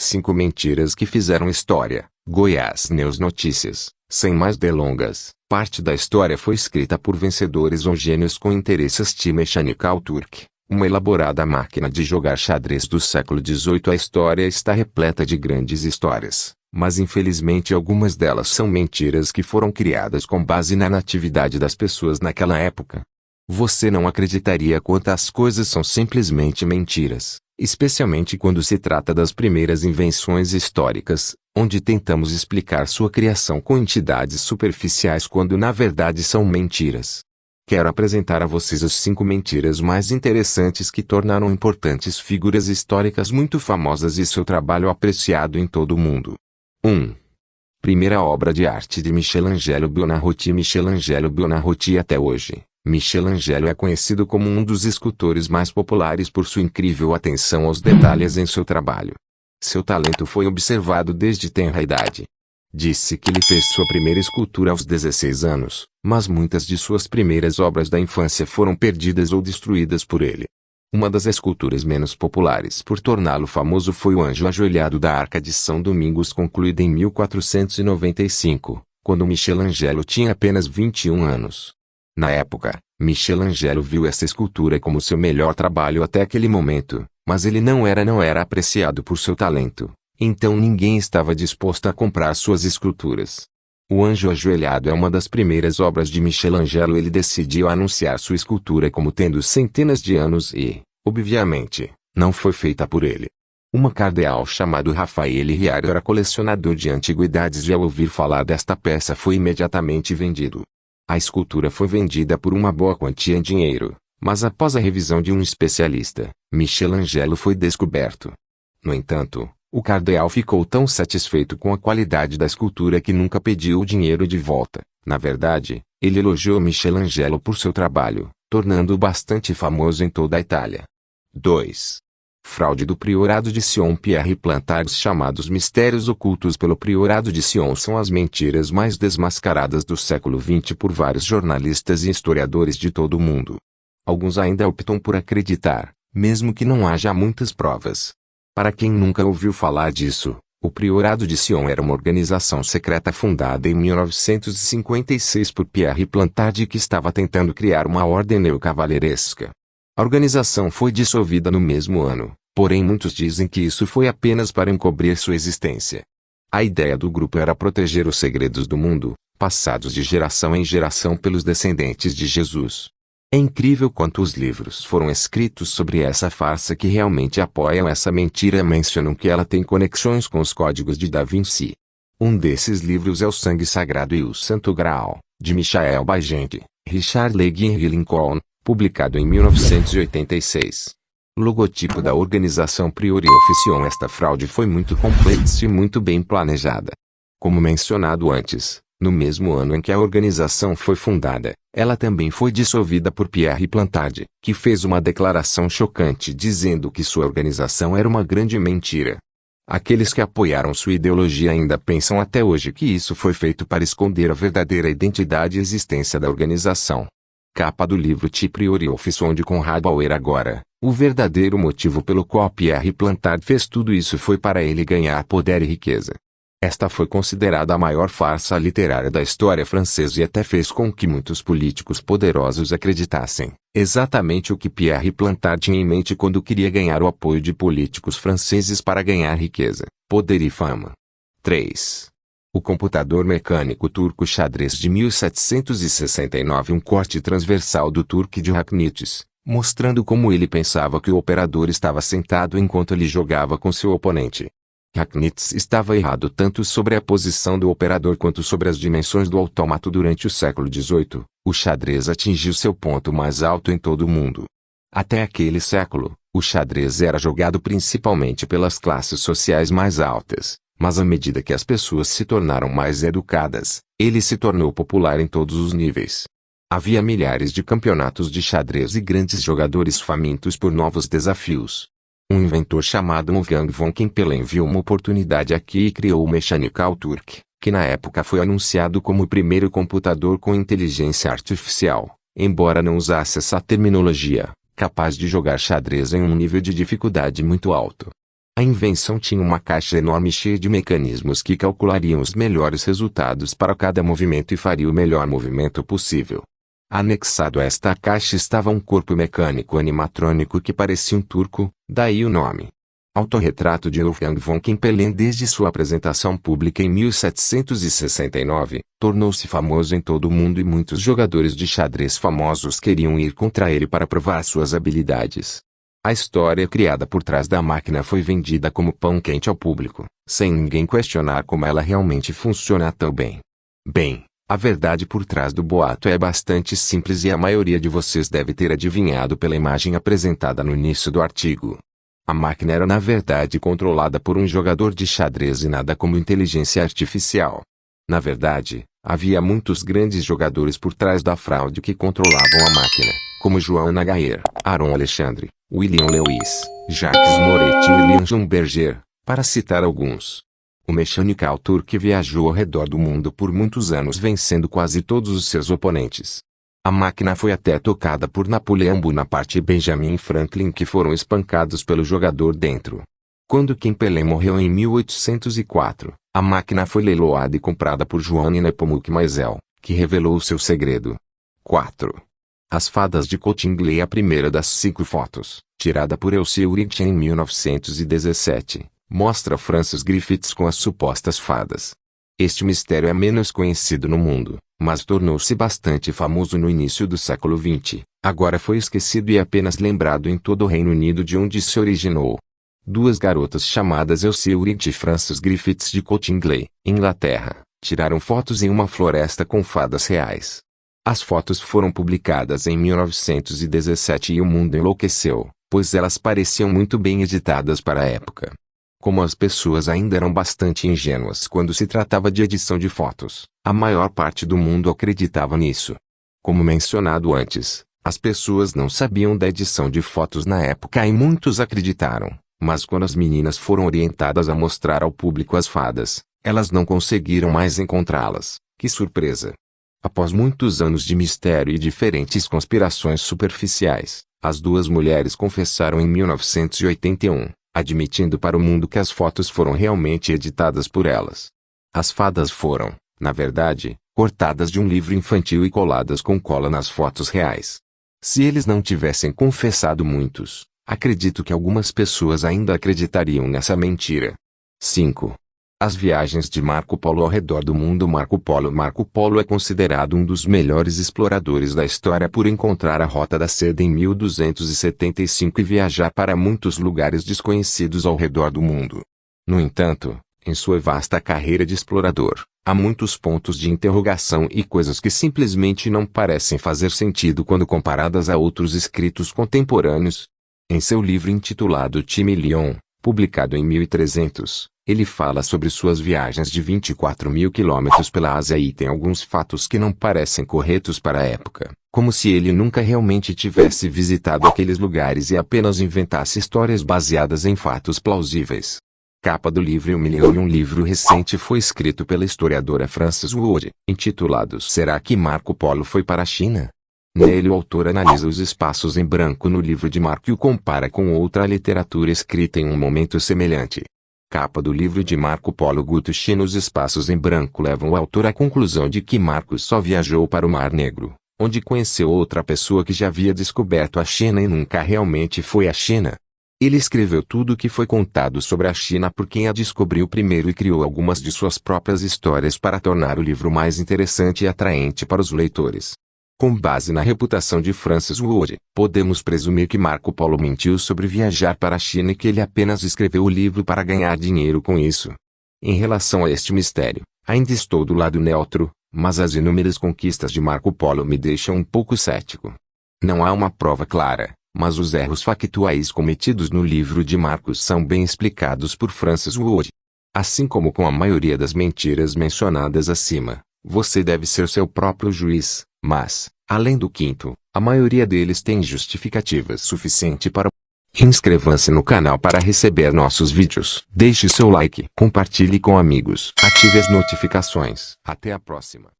5 mentiras que fizeram história. Goiás News Notícias. Sem mais delongas, parte da história foi escrita por vencedores ou gênios com interesses. Mechanical Turk, uma elaborada máquina de jogar xadrez do século XVIII. A história está repleta de grandes histórias, mas infelizmente algumas delas são mentiras que foram criadas com base na natividade das pessoas naquela época. Você não acreditaria quantas coisas são simplesmente mentiras, especialmente quando se trata das primeiras invenções históricas, onde tentamos explicar sua criação com entidades superficiais quando na verdade são mentiras. Quero apresentar a vocês as 5 mentiras mais interessantes que tornaram importantes figuras históricas muito famosas e seu trabalho apreciado em todo o mundo. 1. Primeira obra de arte de Michelangelo Buonarroti. Michelangelo Buonarroti. Até hoje, Michelangelo é conhecido como um dos escultores mais populares por sua incrível atenção aos detalhes em seu trabalho. Seu talento foi observado desde tenra idade. Disse que ele fez sua primeira escultura aos 16 anos, mas muitas de suas primeiras obras da infância foram perdidas ou destruídas por ele. Uma das esculturas menos populares por torná-lo famoso foi o Anjo Ajoelhado da Arca de São Domingos, concluída em 1495, quando Michelangelo tinha apenas 21 anos. Na época, Michelangelo viu essa escultura como seu melhor trabalho até aquele momento, mas ele não era apreciado por seu talento, então ninguém estava disposto a comprar suas esculturas. O Anjo Ajoelhado é uma das primeiras obras de Michelangelo. Ele decidiu anunciar sua escultura como tendo centenas de anos e, obviamente, não foi feita por ele. Um cardeal chamado Raffaele Riario era colecionador de antiguidades e ao ouvir falar desta peça foi imediatamente vendido. A escultura foi vendida por uma boa quantia em dinheiro, mas após a revisão de um especialista, Michelangelo foi descoberto. No entanto, o cardeal ficou tão satisfeito com a qualidade da escultura que nunca pediu o dinheiro de volta. Na verdade, ele elogiou Michelangelo por seu trabalho, tornando-o bastante famoso em toda a Itália. 2. Fraude do Priorado de Sion. Pierre Plantard. Os chamados mistérios ocultos pelo Priorado de Sion são as mentiras mais desmascaradas do século XX por vários jornalistas e historiadores de todo o mundo. Alguns ainda optam por acreditar, mesmo que não haja muitas provas. Para quem nunca ouviu falar disso, o Priorado de Sion era uma organização secreta fundada em 1956 por Pierre Plantard que estava tentando criar uma ordem neocavalheiresca. A organização foi dissolvida no mesmo ano, porém muitos dizem que isso foi apenas para encobrir sua existência. A ideia do grupo era proteger os segredos do mundo, passados de geração em geração pelos descendentes de Jesus. É incrível quanto os livros foram escritos sobre essa farsa que realmente apoiam essa mentira. Mencionam que ela tem conexões com os códigos de Da Vinci. Um desses livros é O Sangue Sagrado e o Santo Graal, de Michael Bagent, Richard Le Guin e Lincoln, publicado em 1986. Logotipo da organização Priori of Sion. Esta fraude foi muito complexa e muito bem planejada. Como mencionado antes, no mesmo ano em que a organização foi fundada, ela também foi dissolvida por Pierre Plantard, que fez uma declaração chocante dizendo que sua organização era uma grande mentira. Aqueles que apoiaram sua ideologia ainda pensam até hoje que isso foi feito para esconder a verdadeira identidade e existência da organização. Capa do livro T. Priori of Sion de Conrad Bauer. Agora, o verdadeiro motivo pelo qual Pierre Plantard fez tudo isso foi para ele ganhar poder e riqueza. Esta foi considerada a maior farsa literária da história francesa e até fez com que muitos políticos poderosos acreditassem exatamente o que Pierre Plantard tinha em mente quando queria ganhar o apoio de políticos franceses para ganhar riqueza, poder e fama. 3. O computador mecânico turco xadrez de 1769. Um corte transversal do Turk de Rakhnites, mostrando como ele pensava que o operador estava sentado enquanto ele jogava com seu oponente. Rakhnites estava errado tanto sobre a posição do operador quanto sobre as dimensões do autômato. Durante o século XVIII, o xadrez atingiu seu ponto mais alto em todo o mundo. Até aquele século, o xadrez era jogado principalmente pelas classes sociais mais altas, mas à medida que as pessoas se tornaram mais educadas, ele se tornou popular em todos os níveis. Havia milhares de campeonatos de xadrez e grandes jogadores famintos por novos desafios. Um inventor chamado Wolfgang von Kempelen viu uma oportunidade aqui e criou o Mechanical Turk, que na época foi anunciado como o primeiro computador com inteligência artificial, embora não usasse essa terminologia, capaz de jogar xadrez em um nível de dificuldade muito alto. A invenção tinha uma caixa enorme cheia de mecanismos que calculariam os melhores resultados para cada movimento e faria o melhor movimento possível. Anexado a esta caixa estava um corpo mecânico animatrônico que parecia um turco, daí o nome. Autorretrato de Wolfgang von Kempelen. Desde sua apresentação pública em 1769, tornou-se famoso em todo o mundo e muitos jogadores de xadrez famosos queriam ir contra ele para provar suas habilidades. A história criada por trás da máquina foi vendida como pão quente ao público, sem ninguém questionar como ela realmente funciona tão bem. Bem, a verdade por trás do boato é bastante simples e a maioria de vocês deve ter adivinhado pela imagem apresentada no início do artigo. A máquina era na verdade controlada por um jogador de xadrez e nada como inteligência artificial. Na verdade, havia muitos grandes jogadores por trás da fraude que controlavam a máquina, como João Nagaer, Aaron Alexandre, William Lewis, Jacques Moretti e William Schumberger, para citar alguns. O Mechanical Turk viajou ao redor do mundo por muitos anos vencendo quase todos os seus oponentes. A máquina foi até tocada por Napoleão Bonaparte e Benjamin Franklin, que foram espancados pelo jogador dentro. Quando Kempelen morreu em 1804, a máquina foi leiloada e comprada por Johann Nepomuk Maisel, que revelou seu segredo. 4. As Fadas de Cottingley. A primeira das 5 fotos, tirada por Elsie Urich em 1917, mostra Francis Griffiths com as supostas fadas. Este mistério é menos conhecido no mundo, mas tornou-se bastante famoso no início do século XX. Agora foi esquecido e apenas lembrado em todo o Reino Unido, de onde se originou. 2 garotas chamadas Elsie Urich e Frances Griffiths de Cottingley, Inglaterra, tiraram fotos em uma floresta com fadas reais. As fotos foram publicadas em 1917 e o mundo enlouqueceu, pois elas pareciam muito bem editadas para a época. Como as pessoas ainda eram bastante ingênuas quando se tratava de edição de fotos, a maior parte do mundo acreditava nisso. Como mencionado antes, as pessoas não sabiam da edição de fotos na época e muitos acreditaram, mas quando as meninas foram orientadas a mostrar ao público as fadas, elas não conseguiram mais encontrá-las. Que surpresa! Após muitos anos de mistério e diferentes conspirações superficiais, as 2 mulheres confessaram em 1981. Admitindo para o mundo que as fotos foram realmente editadas por elas. As fadas foram, na verdade, cortadas de um livro infantil e coladas com cola nas fotos reais. Se eles não tivessem confessado muitos, acredito que algumas pessoas ainda acreditariam nessa mentira. 5. As viagens de Marco Polo ao redor do mundo. Marco Polo é considerado um dos melhores exploradores da história por encontrar a Rota da Seda em 1275 e viajar para muitos lugares desconhecidos ao redor do mundo. No entanto, em sua vasta carreira de explorador, há muitos pontos de interrogação e coisas que simplesmente não parecem fazer sentido quando comparadas a outros escritos contemporâneos. Em seu livro intitulado Time Lion, publicado em 1300, ele fala sobre suas viagens de 24.000 quilômetros pela Ásia e tem alguns fatos que não parecem corretos para a época, como se ele nunca realmente tivesse visitado aqueles lugares e apenas inventasse histórias baseadas em fatos plausíveis. Capa do livro 1.000.000. Um livro recente foi escrito pela historiadora Frances Wood, intitulado Será que Marco Polo foi para a China? Nele o autor analisa os espaços em branco no livro de Marco e o compara com outra literatura escrita em um momento semelhante. Capa do livro de Marco Polo. Guto China. Os espaços em branco levam o autor à conclusão de que Marco só viajou para o Mar Negro, onde conheceu outra pessoa que já havia descoberto a China e nunca realmente foi à China. Ele escreveu tudo o que foi contado sobre a China por quem a descobriu primeiro e criou algumas de suas próprias histórias para tornar o livro mais interessante e atraente para os leitores. Com base na reputação de Frances Wood, podemos presumir que Marco Polo mentiu sobre viajar para a China e que ele apenas escreveu o livro para ganhar dinheiro com isso. Em relação a este mistério, ainda estou do lado neutro, mas as inúmeras conquistas de Marco Polo me deixam um pouco cético. Não há uma prova clara, mas os erros factuais cometidos no livro de Marcos são bem explicados por Frances Wood. Assim como com a maioria das mentiras mencionadas acima, você deve ser seu próprio juiz. Mas, além do quinto, a maioria deles tem justificativas suficiente para... Inscreva-se no canal para receber nossos vídeos. Deixe seu like, compartilhe com amigos, ative as notificações. Até a próxima.